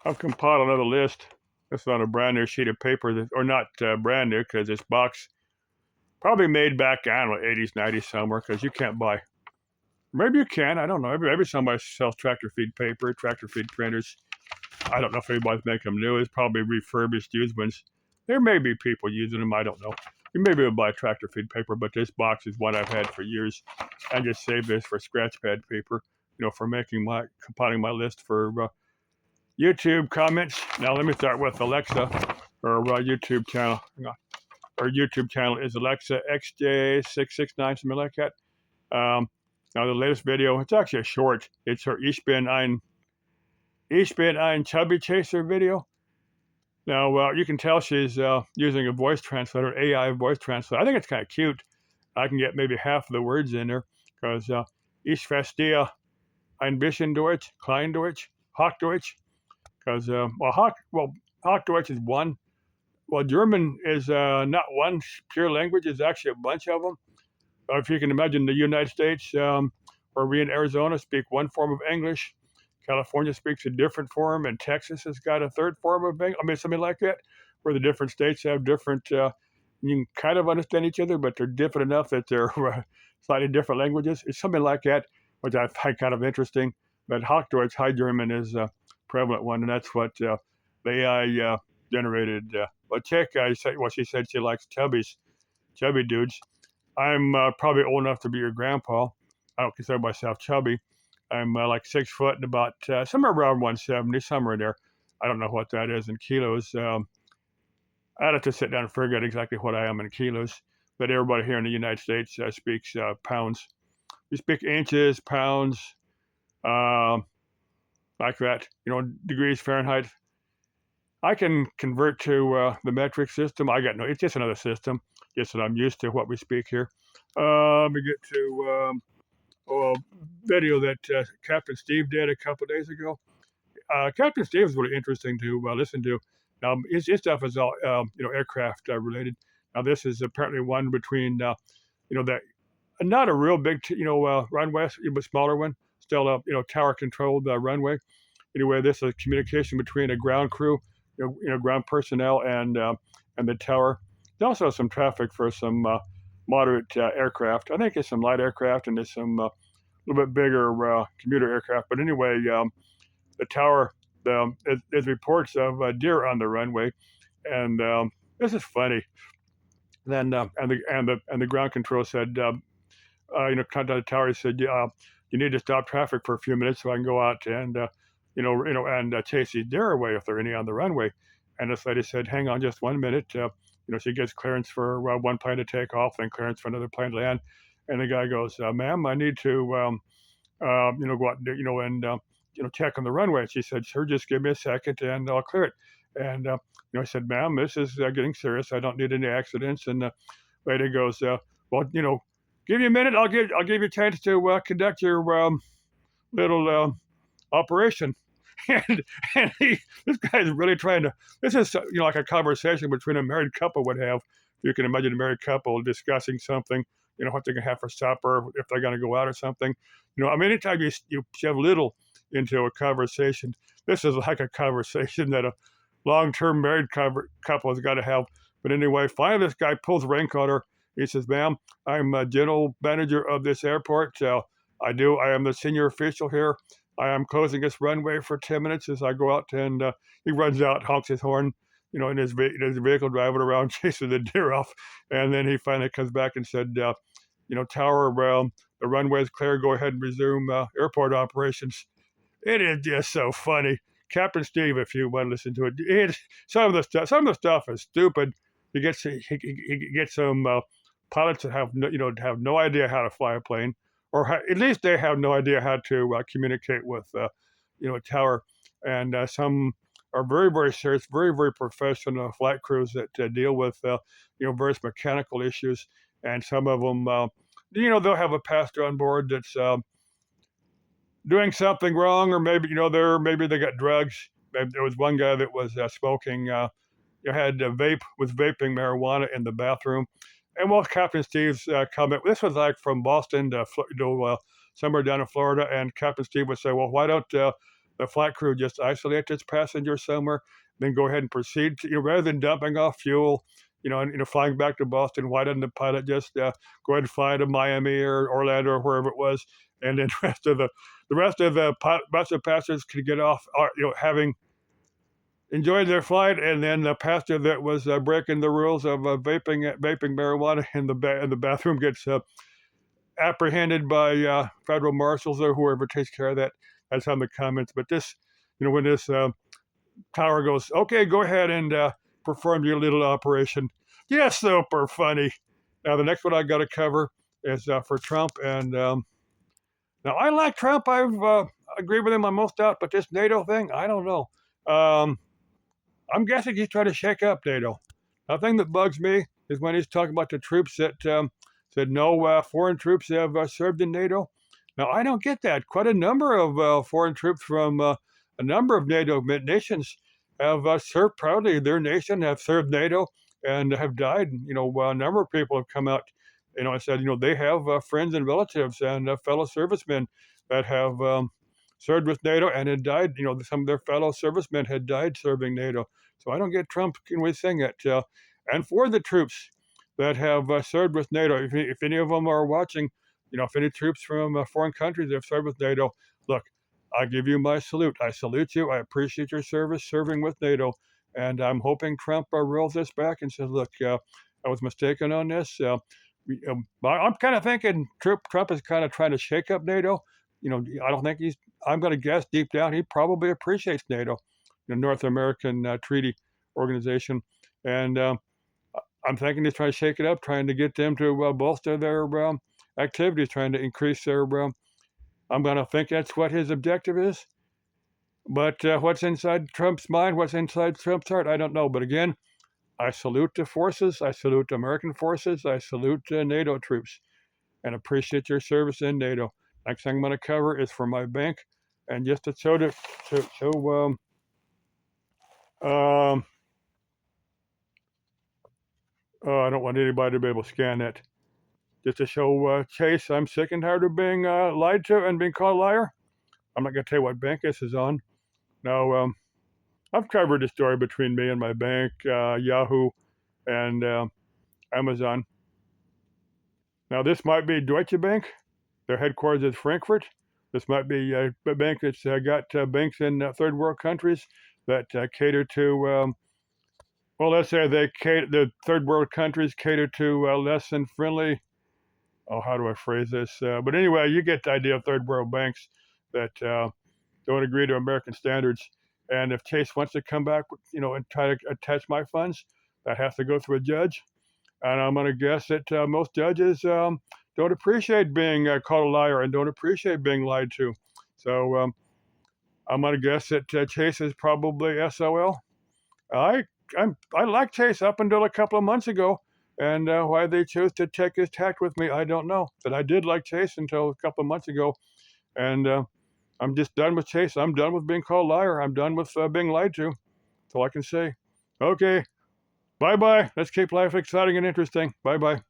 I've compiled another list. This is on a brand new sheet of paper, or not brand new, because this box probably made back, I don't know, 80s, 90s somewhere, because you can't buy. Maybe you can. I don't know. Every somebody sells tractor feed paper, tractor feed printers. I don't know if anybody's making them new. It's probably refurbished used ones. There may be people using them. I don't know. You may be able to buy tractor feed paper, but this box is one I've had for years. I just saved this for scratch pad paper, for compiling my list for YouTube comments. Now let me start with Alexa, or YouTube channel. Our YouTube channel is Alexa XJ669, something like that. Now the latest video, it's actually a short. It's her Ich bin ein Chubby Chaser video. Now you can tell she's using a voice translator, AI voice translator. I think it's kind of cute. I can get maybe half of the words in there because Ich verstehe ein bisschen Deutsch, Kleindeutsch, Hochdeutsch. Because Hochdeutsch is one. Well, German is not one pure language. It's actually a bunch of them. If you can imagine, the United States, where we in Arizona speak one form of English, California speaks a different form, and Texas has got a third form of English. I mean, something like that, where the different states have different. You can kind of understand each other, but they're different enough that they're slightly different languages. It's something like that, which I find kind of interesting. But Hochdeutsch, High German, is a prevalent one, and that's what the AI generated. But Czech, she said she likes chubby dudes. I'm probably old enough to be your grandpa. I don't consider myself chubby. I'm like 6 foot and about somewhere around 170, somewhere in there. I don't know what that is in kilos. I'd have to sit down and figure out exactly what I am in kilos. But everybody here in the United States speaks pounds. We speak inches, pounds, uh, like that. Degrees Fahrenheit. I can convert to the metric system. It's just another system, just that I'm used to what we speak here. Let me get to a video that Captain Steve did a couple of days ago. Captain Steve is really interesting to listen to. His stuff is all aircraft related. Now this is apparently one between that not a real big runway, but smaller one, still a tower controlled runway. Anyway, this is communication between a ground crew, ground personnel and the tower. There's also some traffic for some moderate aircraft. I think there's some light aircraft and there's some little bit bigger commuter aircraft. But anyway, the tower, there's reports of deer on the runway, and this is funny. Then and the ground control said, contact the tower. He said, you need to stop traffic for a few minutes so I can go out and chase these deer away if there are any on the runway. And this lady said, hang on just 1 minute. She gets clearance for one plane to take off, then clearance for another plane to land. And the guy goes, ma'am, I need to go out and check on the runway. She said, sure, just give me a second and I'll clear it. And I said, ma'am, this is getting serious. I don't need any accidents. And the lady goes, well, give me a minute. I'll give you a chance to conduct your little operation. And this guy's really trying to. This is like a conversation between a married couple would have. You can imagine a married couple discussing something. What they're gonna have for supper, if they're gonna go out or something. Anytime you shove little into a conversation, this is like a conversation that a long-term married couple has got to have. But anyway, finally, this guy pulls a rank on her. He says, "Ma'am, I'm a general manager of this airport. I am the senior official here. I am closing this runway for 10 minutes as I go out." And he runs out, honks his horn, in his vehicle, driving around, chasing the deer off. And then he finally comes back and said, tower, the runway is clear. Go ahead and resume airport operations. It is just so funny. Captain Steve, if you want to listen to it, some of the stuff is stupid. He gets some pilots that have no idea how to fly a plane, or at least they have no idea how to communicate with a tower. And some are very, very serious, very, very professional flight crews that deal with various mechanical issues. And some of them, they'll have a passenger on board that's doing something wrong, or maybe they got drugs. There was one guy that was smoking. Had was vaping marijuana in the bathroom. And Captain Steve's comment, this was like from Boston to somewhere down in Florida, and Captain Steve would say, well, why don't the flight crew just isolate its passengers somewhere, then go ahead and proceed to, rather than dumping off fuel, and flying back to Boston. Why doesn't the pilot just go ahead and fly to Miami or Orlando or wherever it was, and then the rest of the passengers could get off, having enjoyed their flight, and then the passenger that was breaking the rules of vaping marijuana in the bathroom gets apprehended by federal marshals or whoever takes care of that. That's on the comments. But this, when this tower goes, okay, go ahead and perform your little operation. Yeah, super funny. Now the next one I got to cover is for Trump, and now I like Trump. I've agreed with him on most out, but this NATO thing, I don't know. I'm guessing he's trying to shake up NATO. The thing that bugs me is when he's talking about the troops that said no foreign troops have served in NATO. Now, I don't get that. Quite a number of foreign troops from a number of NATO nations have served proudly. Their nation have served NATO and have died. A number of people have come out, and said, they have friends and relatives and fellow servicemen that have served with NATO and had died. Some of their fellow servicemen had died serving NATO. So I don't get Trump saying it. And for the troops that have served with NATO, if any of them are watching, if any troops from foreign countries have served with NATO, look, I give you my salute. I salute you. I appreciate your service serving with NATO. And I'm hoping Trump rolls this back and says, look, I was mistaken on this. I'm kind of thinking Trump is kind of trying to shake up NATO. I don't think I'm going to guess deep down, he probably appreciates NATO, the North American Treaty Organization. And I'm thinking he's trying to shake it up, trying to get them to bolster their activities, trying to increase their. I'm going to think that's what his objective is. But what's inside Trump's mind, what's inside Trump's heart, I don't know. But again, I salute the forces. I salute the American forces. I salute NATO troops and appreciate your service in NATO. Next thing I'm going to cover is for my bank. And just to show I don't want anybody to be able to scan it. Just to show Chase, I'm sick and tired of being lied to and being called a liar. I'm not going to tell you what bank this is on. Now, I've covered the story between me and my bank, Yahoo, and Amazon. Now, this might be Deutsche Bank. Their headquarters is Frankfurt. This might be a bank that's got banks in third world countries that cater to, let's say the third world countries cater to less than friendly. Oh, how do I phrase this? But anyway, you get the idea of third world banks that don't agree to American standards. And if Chase wants to come back, and try to attach my funds, that has to go through a judge. And I'm going to guess that most judges don't appreciate being called a liar and don't appreciate being lied to. So I'm going to guess that Chase is probably SOL. I like Chase up until a couple of months ago, and why they chose to take this tact with me, I don't know. But I did like Chase until a couple of months ago, and I'm just done with Chase. I'm done with being called a liar. I'm done with being lied to. That's all I can say. Okay, bye-bye. Let's keep life exciting and interesting. Bye-bye.